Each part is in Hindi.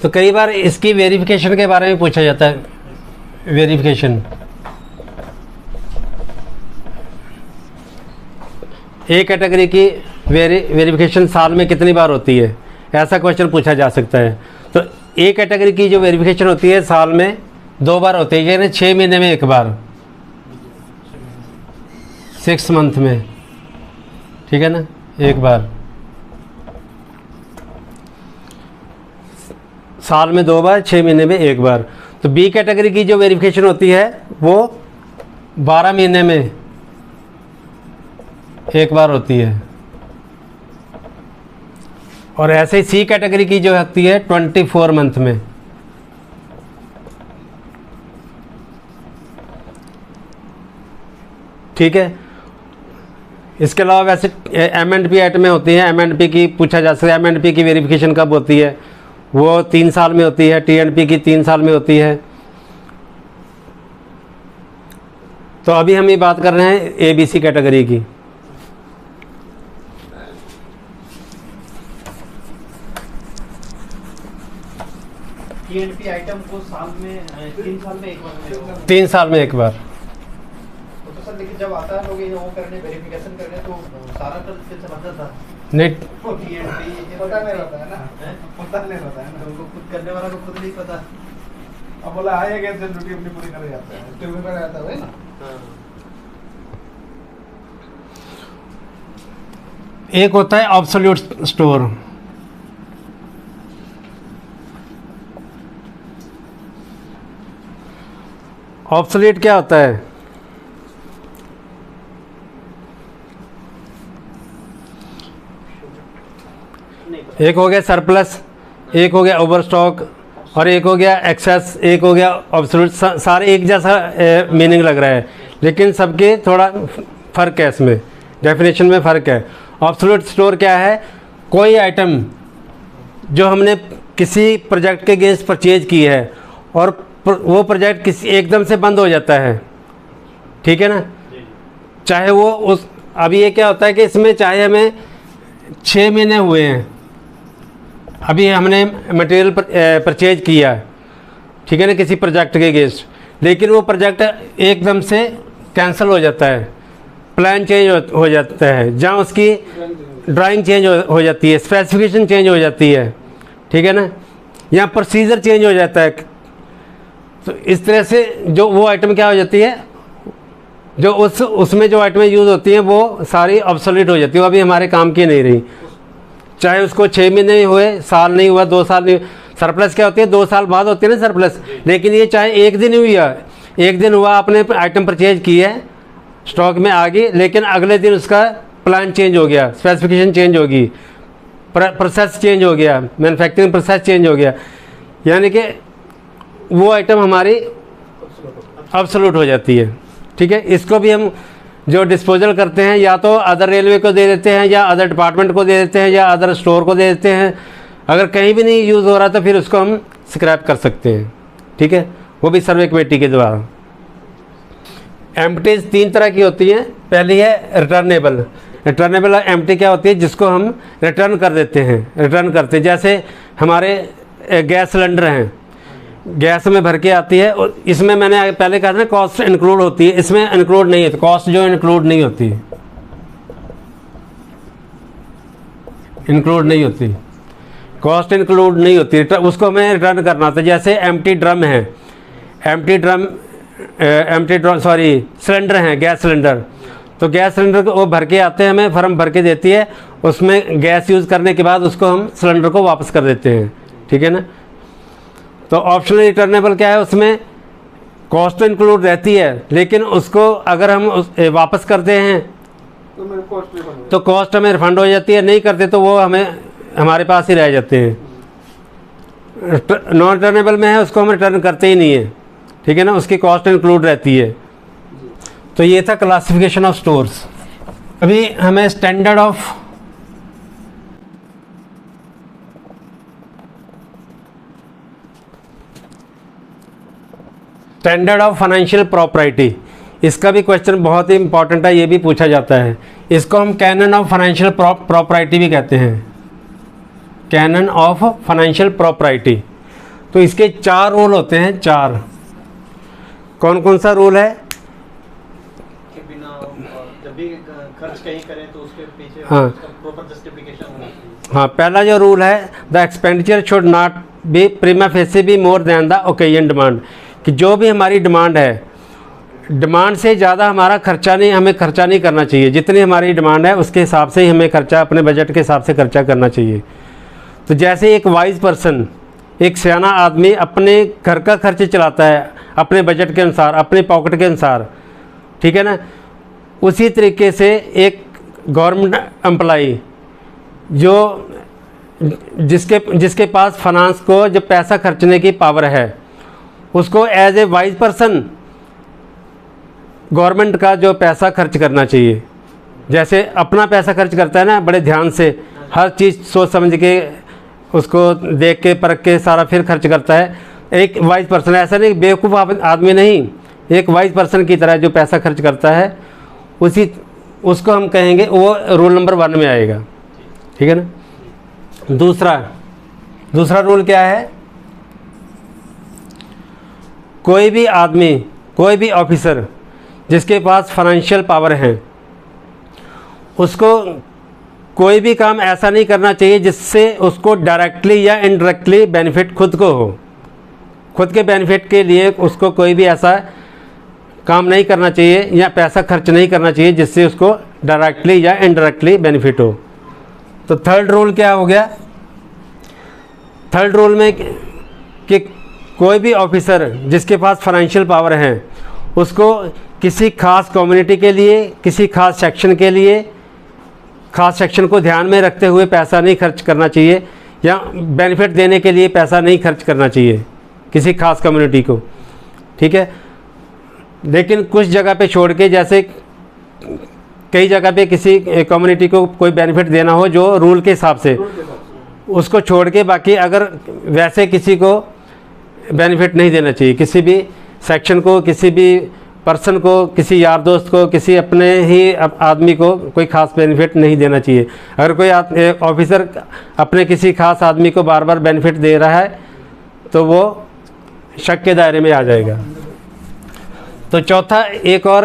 तो कई बार इसकी वेरिफिकेशन के बारे में पूछा जाता है। वेरिफिकेशन, ए कैटेगरी की वेरिफिकेशन साल में कितनी बार होती है, ऐसा क्वेश्चन पूछा जा सकता है। तो ए कैटेगरी की जो वेरिफिकेशन होती है साल में 2 बार होती है, यानी 6 महीने में 1 बार, 6 मंथ में, ठीक है ना, 1 बार, साल में 2 बार, 6 महीने में 1 बार। तो बी कैटेगरी की जो वेरिफिकेशन होती है वो 12 महीने में 1 बार होती है, और ऐसे ही सी कैटेगरी की जो होती है 24 मंथ में। ठीक है, इसके अलावा वैसे M&P एक्ट में होती है, M&P की पूछा जा सकता है, M&P की वेरिफिकेशन कब होती है, वो 3 साल में होती है, TNP की 3 साल में होती है। तो अभी हम ये बात कर रहे हैं ABC कैटेगरी की। TNP आइटम को साल में 3 साल में 1 बार, 3 साल में 1 बार। तो सर लेकिन जब आता है लोग ये वो करने वेरिफिकेशन करने तो सारा तो फिर से बदलता था नहीं, TNP पता नहीं रहता है ना, पता नहीं रहता है ना, उनको खुद करने वाला को खुद नहीं पता। अब बोला आए गए से ड्यूटी अपनी पूरी कर जाता है, ड्यूटी कर जाता है ना। एक होता है ऑब्सोल्यूट स्टोर। ऑब्सोलीट क्या होता है? एक हो गया सरप्लस, एक हो गया ओवरस्टॉक, और एक हो गया एक्सेस, एक हो गया ऑब्सोल्यूट। सारे एक जैसा मीनिंग लग रहा है, लेकिन सबके थोड़ा फ़र्क है, इसमें डेफिनेशन में फ़र्क है। ऑब्सोल्यूट स्टोर क्या है? कोई आइटम जो हमने किसी प्रोजेक्ट के अगेंस्ट परचेज की है और वो प्रोजेक्ट किसी एकदम से बंद हो जाता है, ठीक है ना, चाहे वो उस, अभी ये क्या होता है कि इसमें चाहे हमें 6 महीने हुए हैं, अभी हमने मटेरियल परचेज किया, ठीक है ना, किसी प्रोजेक्ट के अगेंस्ट, लेकिन वो प्रोजेक्ट एकदम से कैंसिल हो जाता है, प्लान चेंज हो जाता है, जहाँ उसकी ड्राइंग चेंज हो जाती है, स्पेसिफिकेशन चेंज हो जाती है, ठीक है ना, या प्रोसीजर चेंज हो जाता है। तो इस तरह से जो वो आइटम क्या हो जाती है, जो उसमें जो आइटमें यूज़ होती हैं वो सारी ऑब्सोलीट हो जाती है, वो अभी हमारे काम की नहीं रही, चाहे उसको 6 महीने हुए, साल नहीं हुआ, 2 साल नहीं। सरप्लस क्या होती है? 2 साल बाद होती है ना सरप्लस, लेकिन ये चाहे 1 दिन हुई है, 1 दिन हुआ आपने आइटम परचेज की है, स्टॉक में आ गई, लेकिन अगले दिन उसका प्लान चेंज हो गया, स्पेसिफिकेशन चेंज होगी, प्रोसेस चेंज हो गया, मैन्युफैक्चरिंग प्रोसेस चेंज हो गया, यानी कि वो आइटम हमारी अब्सोल्यूट हो जाती है, ठीक है। इसको भी हम जो डिस्पोजल करते हैं या तो अदर रेलवे को दे देते हैं, या अदर डिपार्टमेंट को दे देते हैं, या अदर स्टोर को दे देते हैं। अगर कहीं भी नहीं यूज़ हो रहा तो फिर उसको हम स्क्रैप कर सकते हैं, ठीक है, वो भी सर्वे कमेटी के द्वारा। एम्प्टीज 3 तरह की होती हैं। पहली है रिटर्नेबल। रिटर्नेबल एम्प्टी क्या होती है? जिसको हम रिटर्न कर देते हैं, रिटर्न करते हैं। जैसे हमारे गैस सिलेंडर हैं, गैस में भर के आती है, और इसमें मैंने पहले कहा था ना कॉस्ट इंक्लूड होती है, इसमें इंक्लूड नहीं होती, कॉस्ट जो इंक्लूड नहीं होती, इंक्लूड नहीं होती, कॉस्ट इंक्लूड नहीं होती, उसको हमें रिटर्न करना था। जैसे एम्प्टी ड्रम है, सॉरी सिलेंडर हैं, गैस सिलेंडर, तो गैस सिलेंडर को वो भर के आते हैं, हमें फर्म भर के देती है, उसमें गैस यूज़ करने के बाद उसको हम सिलेंडर को वापस कर देते हैं, ठीक है ना। तो ऑप्शनल रिटर्नेबल क्या है? उसमें कॉस्ट तो इंक्लूड रहती है, लेकिन उसको अगर हम वापस करते हैं तो कॉस्ट हमें रिफंड हो जाती है, नहीं करते तो वो हमें हमारे पास ही रह जाते हैं। नॉन रिटर्नेबल में है, उसको हम रिटर्न करते ही नहीं है, ठीक है ना, उसकी कॉस्ट इंक्लूड रहती है। तो ये था क्लासिफिकेशन ऑफ स्टोर्स। अभी हमें स्टैंडर्ड ऑफ फाइनेंशियल प्रॉपर्टी, इसका भी क्वेश्चन बहुत ही इंपॉर्टेंट है, ये भी पूछा जाता है। इसको हम कैनन ऑफ फाइनेंशियल प्रॉपर्टी भी कहते हैं, कैनन ऑफ फाइनेंशियल प्रॉपर्टी। तो इसके 4 रूल होते हैं, 4। कौन कौन सा रूल है? कि बिना जब भी खर्च कहीं करें तो उसके पीछे हाँ। प्रॉपर जस्टिफिकेशन होना चाहिए। हाँ, पहला जो रूल है, the expenditure should not be prima facie be more than the occasion demand, कि जो भी हमारी डिमांड है, डिमांड से ज़्यादा हमारा खर्चा नहीं, हमें खर्चा नहीं करना चाहिए। जितनी हमारी डिमांड है उसके हिसाब से ही हमें खर्चा, अपने बजट के हिसाब से खर्चा करना चाहिए। तो जैसे एक वाइज पर्सन, एक सियाना आदमी अपने घर का खर्च चलाता है अपने बजट के अनुसार, अपने पॉकेट के अनुसार, ठीक है ना, उसी तरीके से एक गवर्नमेंट एम्प्लॉई जो जिसके पास फाइनेंस को जो पैसा खर्चने की पावर है, उसको as a wise person government का जो पैसा खर्च करना चाहिए। जैसे अपना पैसा खर्च करता है ना, बड़े ध्यान से हर चीज़ सोच समझ के, उसको देख के परख के सारा फिर खर्च करता है। एक वाइज पर्सन, ऐसा नहीं बेवकूफ़ आदमी नहीं, एक वाइज पर्सन की तरह जो पैसा खर्च करता है, उसको हम कहेंगे, वो रूल नंबर 1 में आएगा, ठीक है ना। दूसरा रूल क्या है? कोई भी आदमी, कोई भी ऑफिसर जिसके पास फाइनेंशियल पावर है, उसको कोई भी काम ऐसा नहीं करना चाहिए जिससे उसको डायरेक्टली या इनडायरेक्टली बेनिफिट खुद को हो। खुद के बेनिफिट के लिए उसको कोई भी ऐसा काम नहीं करना चाहिए या पैसा खर्च नहीं करना चाहिए जिससे उसको डायरेक्टली या इनडायरेक्टली बेनिफिट हो। तो थर्ड रूल क्या हो गया? थर्ड रूल में कि कोई भी ऑफिसर जिसके पास फाइनेंशियल पावर है, उसको किसी खास कम्युनिटी के लिए, किसी खास सेक्शन के लिए, खास सेक्शन को ध्यान में रखते हुए पैसा नहीं खर्च करना चाहिए, या बेनिफिट देने के लिए पैसा नहीं खर्च करना चाहिए किसी खास कम्युनिटी को, ठीक है। लेकिन कुछ जगह पे छोड़ के, जैसे कई जगह पे किसी कम्युनिटी को कोई बेनिफिट देना हो जो रूल के हिसाब से, उसको छोड़ के बाकी अगर वैसे किसी को बेनिफिट नहीं देना चाहिए, किसी भी सेक्शन को, किसी भी पर्सन को, किसी यार दोस्त को, किसी अपने ही आदमी को कोई खास बेनिफिट नहीं देना चाहिए। अगर कोई ऑफिसर अपने किसी खास आदमी को बार बार बेनिफिट दे रहा है तो वो शक के दायरे में आ जाएगा। तो चौथा एक और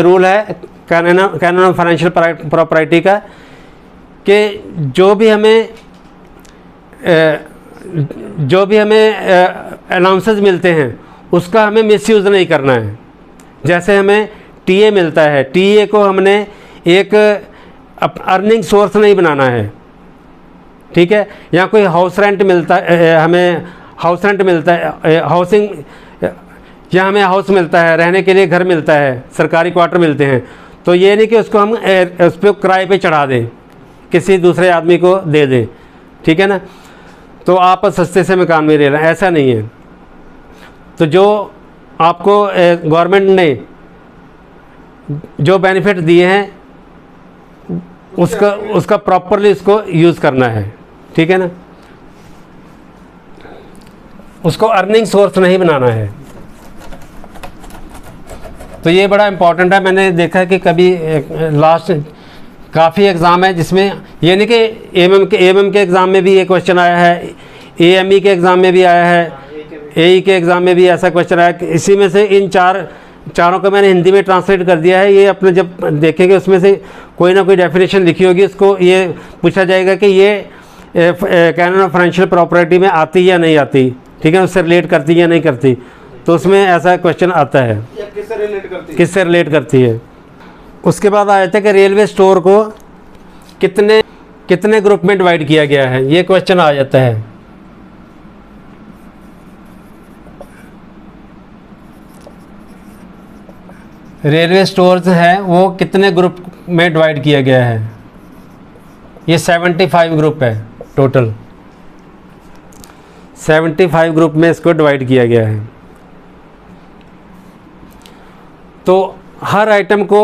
रूल है कैनन ऑफ फाइनेंशियल प्रॉपर्टी का, कि जो भी हमें अलाउंसेस मिलते हैं उसका हमें मिसयूज़ नहीं करना है। जैसे हमें टीए मिलता है, टीए को हमने एक अर्निंग सोर्स नहीं बनाना है, ठीक है। या कोई हाउस रेंट मिलता है, हमें हाउस रेंट मिलता है, हाउसिंग, या हमें हाउस मिलता है, रहने के लिए घर मिलता है, सरकारी क्वार्टर मिलते हैं, तो ये नहीं कि उसको हम उस पर किराए पे चढ़ा दें, किसी दूसरे आदमी को दे दें, ठीक है ना, तो आप सस्ते से मकान में ले रहे हैं, ऐसा नहीं है। तो जो आपको गवर्नमेंट ने जो बेनिफिट दिए हैं उसका प्रॉपरली उसको यूज़ करना है, ठीक है ना, उसको अर्निंग सोर्स नहीं बनाना है। तो ये बड़ा इम्पॉर्टेंट है। मैंने देखा कि कभी लास्ट काफ़ी एग्ज़ाम है जिसमें ये नहीं कि एएमएम के एग्ज़ाम में भी ये क्वेश्चन आया है, एएमई के एग्ज़ाम में भी आया है, एई के एग्ज़ाम में भी ऐसा क्वेश्चन आया। इसी में से इन चारों को मैंने हिंदी में ट्रांसलेट कर दिया है। ये अपने जब देखेंगे उसमें से कोई ना कोई डेफिनेशन लिखी होगी, उसको ये पूछा जाएगा कि ये कैनन ऑफ फाइनेंशियल प्रॉपर्टी में आती या नहीं आती, ठीक है, उससे रिलेट करती या नहीं करती, तो उसमें ऐसा क्वेश्चन आता है, किससे रिलेट करती है। उसके बाद आ जाता है कि रेलवे स्टोर को कितने ग्रुप में डिवाइड किया गया है, ये क्वेश्चन आ जाता है। रेलवे स्टोर्स हैं वो कितने ग्रुप में डिवाइड किया गया है? ये 75 ग्रुप है टोटल, 75 ग्रुप में इसको डिवाइड किया गया है। तो हर आइटम को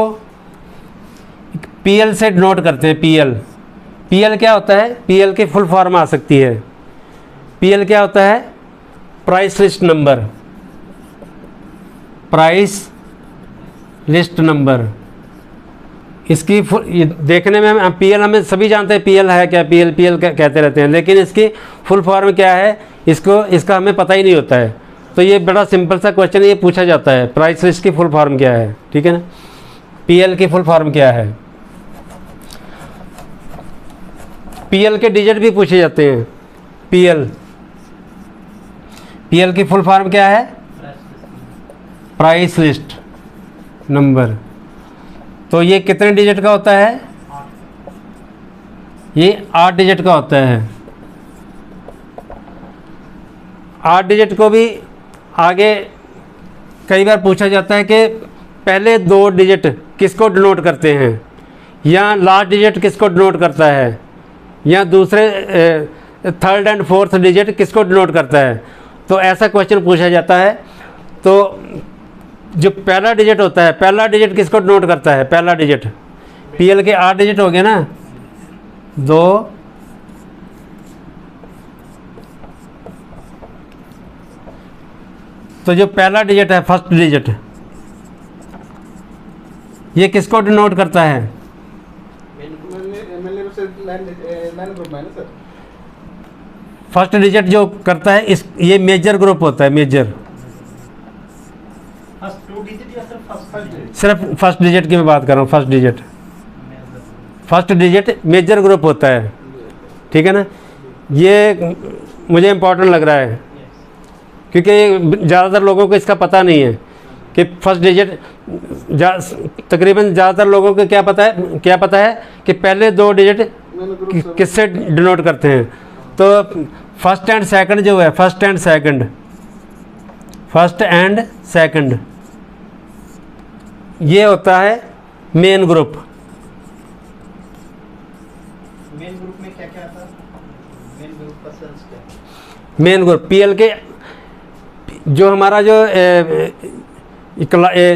पीएल से डिनोट करते हैं। पीएल क्या होता है? पीएल की फुल फॉर्म आ सकती है। पीएल क्या होता है? Price list number, price list number. इसकी देखने में हम पीएल, हमें सभी जानते हैं पीएल है क्या, पीएल कहते रहते हैं, लेकिन इसकी फुल फॉर्म क्या है? इसका हमें पता ही नहीं होता है। तो ये बड़ा सिंपल सा क्वेश्चन ये पूछा जाता है, प्राइस लिस्ट की फुल फॉर्म क्या है, ठीक है ना, पीएल की फुल फॉर्म क्या है। पीएल के डिजिट भी पूछे जाते हैं। पीएल की फुल फॉर्म क्या है, प्राइस लिस्ट नंबर। तो ये कितने डिजिट का होता है, ये 8 डिजिट का होता है। 8 डिजिट को भी आगे कई बार पूछा जाता है कि पहले 2 डिजिट किसको डिनोट करते हैं, या लास्ट डिजिट किसको डिनोट करता है, या दूसरे 3rd एंड 4th डिजिट किसको डिनोट करता है। तो ऐसा क्वेश्चन पूछा जाता है। तो जो पहला डिजिट होता है, पहला डिजिट किसको डिनोट करता है, पहला डिजिट, पीएल के 8 डिजिट हो गए ना, 2 तो जो पहला डिजिट है, फर्स्ट डिजिट, ये किसको डिनोट करता है, फर्स्ट डिजिट जो करता है इस, ये मेजर ग्रुप होता है, मेजर। सिर्फ फर्स्ट डिजिट की मैं बात कर रहा हूँ, फर्स्ट डिजिट मेजर ग्रुप होता है, ठीक है ना। ये मुझे इम्पोर्टेंट लग रहा है क्योंकि ज़्यादातर लोगों को इसका पता नहीं है कि फर्स्ट डिजिट, तकरीबन ज़्यादातर लोगों को क्या पता है कि पहले 2 डिजिट किससे डिनोट करते हैं। तो फर्स्ट एंड सेकंड जो है, फर्स्ट एंड सेकंड ये होता है मेन ग्रुप। मेन ग्रुप में क्या क्या आता है, मेन ग्रुप का सेंस क्या है? मेन ग्रुप पीएल के जो हमारा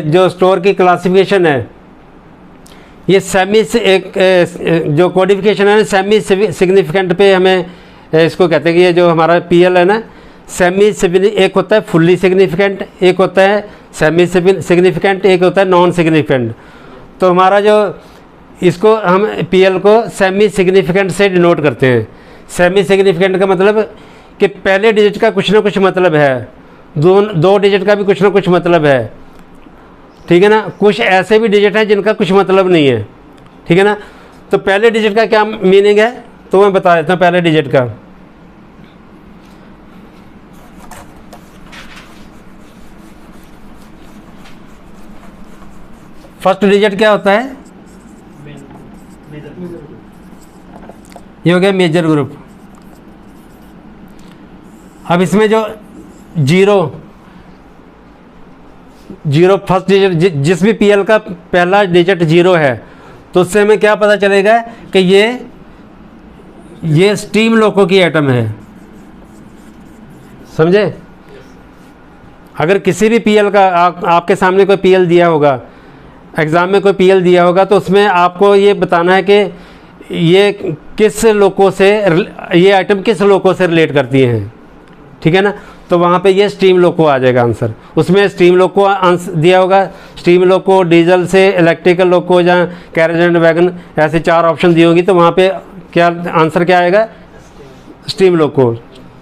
जो स्टोर की क्लासिफिकेशन है, ये सेमी जो कोडिफिकेशन है ना, सेमी सिग्निफिकेंट पे हमें इसको कहते हैं कि ये जो हमारा पीएल है ना, एक होता है फुल्ली सिग्निफिकेंट, एक होता है सेमी सिग्निफिकेंट, एक होता है नॉन सिग्निफिकेंट। तो हमारा जो इसको हम पीएल को सेमी सिग्निफिकेंट से डिनोट करते हैं। सेमी सिग्निफिकेंट का मतलब कि पहले डिजिट का कुछ ना कुछ मतलब है, 2 डिजिट का भी कुछ ना कुछ मतलब है, ठीक है ना। कुछ ऐसे भी डिजिट हैं जिनका कुछ मतलब नहीं है, ठीक है ना। तो पहले डिजिट का क्या मीनिंग है, तो मैं बता देता हूँ पहले डिजिट का। फर्स्ट डिजिट क्या होता है, ये हो गया मेजर ग्रुप। अब इसमें जो जीरो फर्स्ट डिजिट, जिस भी पीएल का पहला डिजिट 0 है, तो उससे हमें क्या पता चलेगा कि ये स्टीम लोको की आइटम है, समझे। अगर किसी भी पीएल का आपके सामने कोई पीएल दिया होगा, एग्ज़ाम में कोई पीएल दिया होगा, तो उसमें आपको ये बताना है कि ये किस लोको से, ये आइटम किस लोको से रिलेट करती हैं, ठीक है ना। तो वहाँ पे ये स्टीम लोको आ जाएगा आंसर। उसमें स्टीम लोको आंसर दिया होगा, स्टीम लोको, डीजल से इलेक्ट्रिकल लोको या कैरेज एंड वैगन, ऐसे 4 ऑप्शन दी होगी। तो वहाँ पे क्या आंसर क्या आएगा, स्टीम लोको,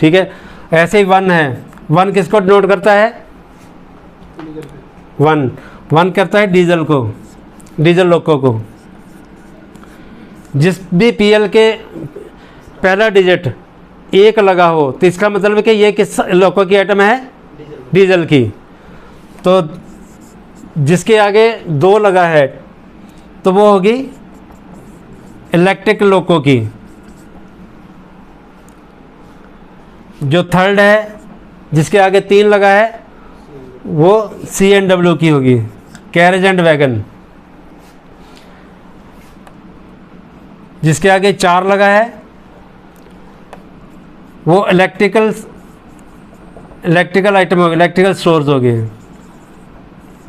ठीक है। ऐसे ही 1 है, 1 किसको डिनोट करता है, 1 करता है डीजल को, डीजल लोको को। जिस भी पीएल के पहला डिजिट 1 लगा हो, तो इसका मतलब है कि ये किस लोको की आइटम है, डीजल की। तो जिसके आगे 2 लगा है, तो वो होगी इलेक्ट्रिक लोको की। जो थर्ड है, जिसके आगे 3 लगा है, वो CNW की होगी, कैरेज एंड वैगन। जिसके आगे 4 लगा है, वो इलेक्ट्रिकल आइटम होगी, इलेक्ट्रिकल स्टोर्स हो गए,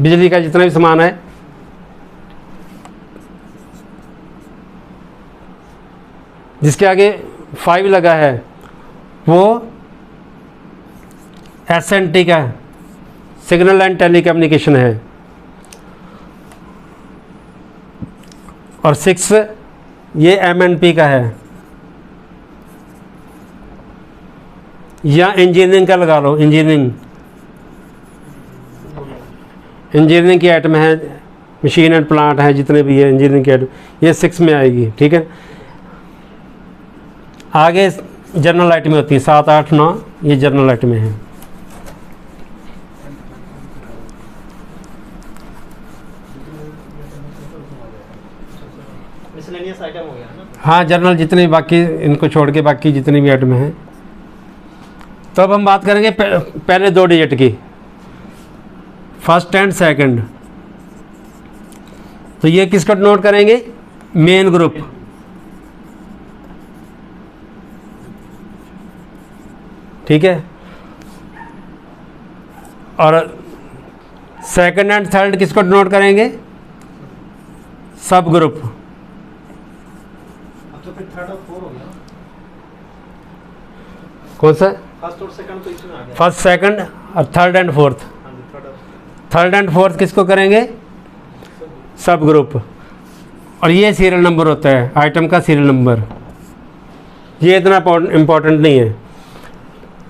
बिजली का जितना भी सामान है। जिसके आगे 5 लगा है, वो SNT का सिग्नल एंड टेलीकम्युनिकेशन है। और 6 ये MNP का है, या इंजीनियरिंग का लगा लो, इंजीनियरिंग की आइटम है, मशीन एंड प्लांट है, जितने भी है इंजीनियरिंग की आइटम, ये 6 में आएगी। ठीक है, आगे जनरल आइटमें होती हैं 7, 8, 9, ये जनरल आइटमें हैं। मिसलेनियस आइटम हो गया ना। हाँ, जनरल जितने बाकी, इनको छोड़ के बाकी जितनी भी आइटम हैं। तो अब हम बात करेंगे पहले 2 डिजिट की, फर्स्ट एंड सेकंड। तो ये किसको नोट करेंगे? Main group. ठीक है, और सेकंड एंड थर्ड किसको नोट करेंगे? सब ग्रुप। अब तो फिर थर्ड और फोर हो गया। कौन सा? फर्स्ट और सेकंड तो इसमें आ गया। फर्स्ट, सेकंड और थर्ड एंड फोर्थ। हाँ जी, थर्ड एंड फोर्थ किसको करेंगे? सब ग्रुप। और ये सीरियल नंबर होता है, आइटम का सीरियल नंबर। ये इतना इम्पोर्टेंट नहीं है।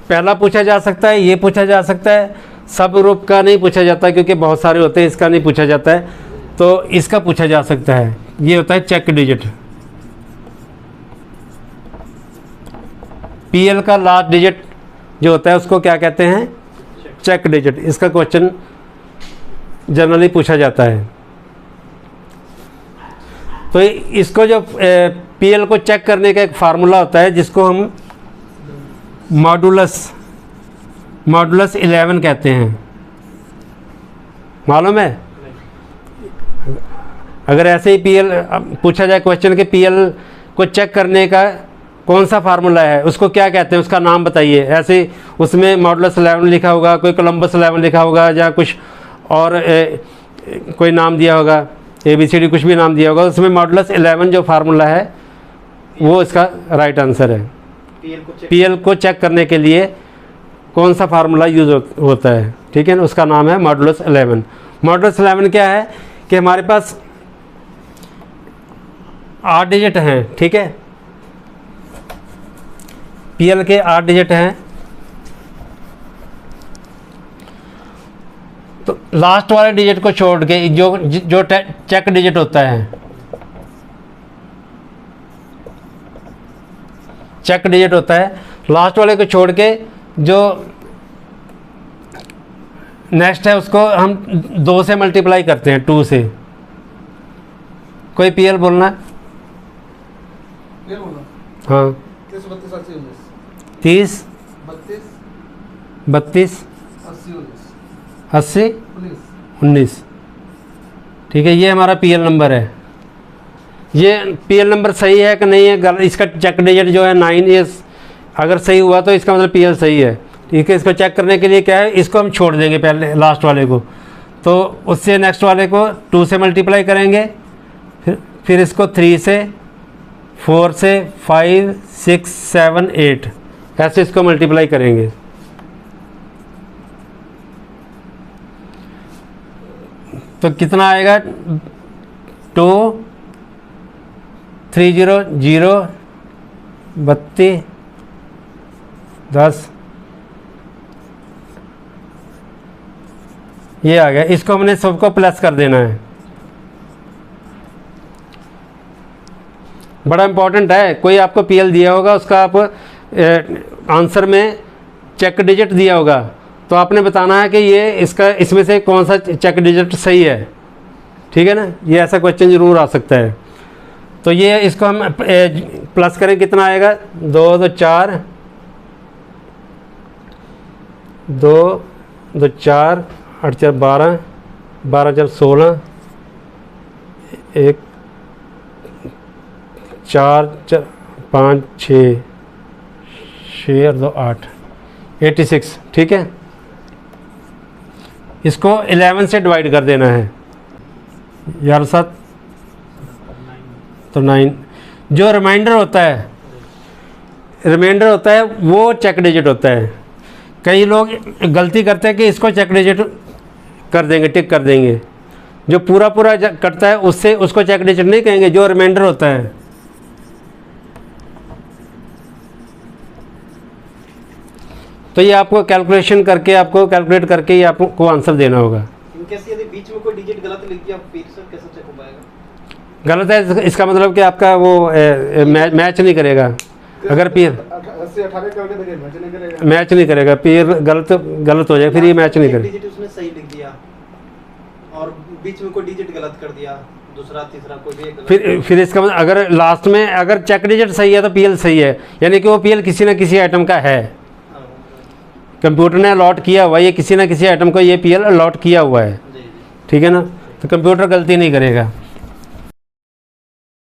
पहला पूछा जा सकता है, ये पूछा जा सकता है, सब ग्रुप का नहीं पूछा जाता क्योंकि बहुत सारे होते हैं, इसका नहीं पूछा जाता है, तो इसका पूछा जा सकता है। ये होता है चेक डिजिट। पीएल का लास्ट डिजिट जो होता है उसको क्या कहते हैं? Check digit. इसका क्वेश्चन जनरली पूछा जाता है। तो इसको जो पीएल को चेक करने का एक फार्मूला होता है जिसको हम मॉडुलस 11 कहते हैं। मालूम है? अगर ऐसे ही पीएल पूछा जाए क्वेश्चन के पीएल को चेक करने का कौन सा फार्मूला है, उसको क्या कहते हैं, उसका नाम बताइए, ऐसे उसमें मॉडुलस 11 लिखा होगा, कोई कोलंबस 11 लिखा होगा, या कुछ और कोई नाम दिया होगा, ABCD कुछ भी नाम दिया होगा, उसमें मॉडुलस 11 जो फार्मूला है वो इसका राइट आंसर है। पीएल को चेक करने के लिए कौन सा फार्मूला यूज होता है, ठीक है ना, उसका नाम है मॉडुलस 11। मॉडुलस 11 क्या है कि हमारे पास 8 डिजिट हैं, ठीक है, पीएल के 8 डिजिट हैं। तो लास्ट वाले डिजिट को छोड़ के जो चेक डिजिट होता है, चेक डिजिट होता है, लास्ट वाले को छोड़ के जो नेक्स्ट है उसको हम 2 से मल्टीप्लाई करते हैं, 2 से। कोई पीएल बोलना है? ये बोलो। हाँ, 30, 32, 80, 19, 30, 32, 32, 80, 19, 80, 19। 19। ठीक है, ये हमारा पीएल नंबर है। ये पीएल नंबर सही है कि नहीं है, इसका चेक डिजिट जो है 9, ये अगर सही हुआ तो इसका मतलब पीएल सही है। ठीक है, इसको चेक करने के लिए क्या है, इसको हम छोड़ देंगे पहले लास्ट वाले को, तो उससे नेक्स्ट वाले को 2 से मल्टीप्लाई करेंगे, फिर इसको 3 से, 4 से, 5, 6, 7, 8 ऐसे इसको मल्टीप्लाई करेंगे। तो कितना आएगा? 2, 3, 0, 0, 32, 10, ये आ गया। इसको हमने सबको प्लस कर देना है। बड़ा इंपॉर्टेंट है। कोई आपको पीएल दिया होगा, उसका आप आंसर में चेक डिजिट दिया होगा, तो आपने बताना है कि ये इसमें से कौन सा चेक डिजिट सही है। ठीक है ना, ये ऐसा क्वेश्चन ज़रूर आ सकता है। तो ये इसको हम प्लस करें, कितना आएगा? 2, 2, 4, 2, 2, 4, 8, 4, 12, 12, 4, 16, 1, 4, 5, 6, 6 और 2, 8, 86। ठीक है, इसको 11 से डिवाइड कर देना है यार साथ, तो 9। जो रिमाइंडर होता है वो चेक डिजिट होता है। कई लोग गलती करते हैं कि इसको चेक डिजिट कर देंगे, टिक कर देंगे। जो पूरा कटता है उसको चेक डिजिट नहीं कहेंगे, जो रिमाइंडर होता है। तो ये आपको कैलकुलेशन करके, आपको कैलकुलेट करके ही आपको आंसर देना होगा। इनकेस यदि बीच में कोई डिजिट गलत लिख दिया फिर सर कैसे चेक हो पाएगा? गलत है इसका मतलब कि आपका वो मैच नहीं करेगा। अगर पीर 80-18 करके देखिए मैच नहीं करेगा। मैच नहीं करेगा, पीर गलत हो जाएगा, फिर ये मैच नहीं एक करेगा। डिजिट उसने सही लिख दिया और बीच में कोई डिजिट गलत कर दिया, दूसरा तीसरा कोई भी एक गलत। फिर इसका मतलब अगर लास्ट में अगर चेक डिजिट सही है तो पीएल सही है, यानी कि वो पीएल किसी ना किसी आइटम का है। हाँ, कंप्यूटर ने अलॉट किया हुआ है, ये किसी ना किसी आइटम को ये पीएल अलॉट किया हुआ है, जी जी। ठीक है ना। तो कंप्यूटर गलती नहीं करेगा।